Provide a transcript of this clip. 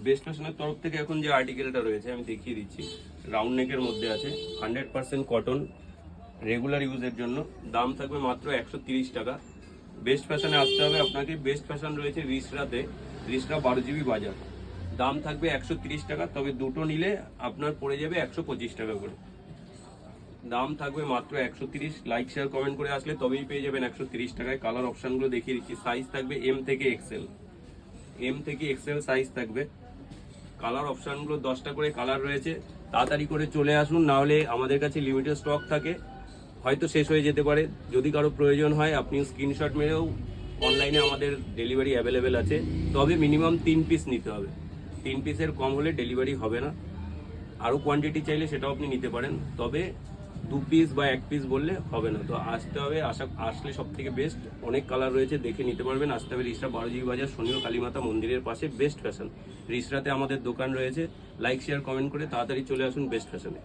Best ফ্যাশনের তরফ থেকে এখন যে আর্টিকেলটা রয়েছে আমি দেখিয়ে দিচ্ছি, রাউন্ড নেকের মধ্যে আছে, 100% কটন, রেগুলার ইউজের জন্য। দাম থাকবে মাত্র 130 টাকা। বেস্ট ফ্যাশনে আসতে হবে আপনাকে। বেস্ট ফ্যাশন রয়েছে রিসরাতে, রিসরা 12GB বাজার। দাম থাকবে 130 টাকা, তবে দুটো নিলে আপনার পড়ে যাবে 125 টাকা করে। দাম থাকবে মাত্র 130। লাইক শেয়ার কমেন্ট করে আসলে তবেই পেয়ে যাবেন 130 টাকায়। কালার অপশনগুলো দেখিয়ে দিচ্ছি। সাইজ থাকবে এম থেকে এক্সেল, এম থেকে এক্সেল সাইজ থাকবে। কালার অপশনগুলো 10টা করে কালার রয়েছে, তাড়াতাড়ি করে চলে আসুন, না হলে আমাদের কাছে লিমিটেড স্টক থাকে, হয়তো শেষ হয়ে যেতে পারে। যদি কারো প্রয়োজন হয় আপনি স্ক্রিনশট মেরেও অনলাইনে আমাদের ডেলিভারি অ্যাভেলেবেল আছে, তবে মিনিমাম 3 পিস নিতে হবে। 3 পিসের কম হলে ডেলিভারি হবে না। আরও কোয়ান্টিটি চাইলে সেটাও আপনি নিতে পারেন, তবে 2 পিস বা 1 পিস বললে হবে না। তো আসতে হবে, আসলে সব থেকে বেস্ট। অনেক কালার রয়েছে, দেখে নিতে পারবেন। আসতে হবে রিসরা 12GB বাজার, শনি ও কালীমাতা মন্দিরের পাশে বেস্ট ফ্যাশন। রিসরাতে আমাদের দোকান রয়েছে। লাইক শেয়ার কমেন্ট করে তাড়াতাড়ি চলে আসুন বেস্ট ফ্যাশনে।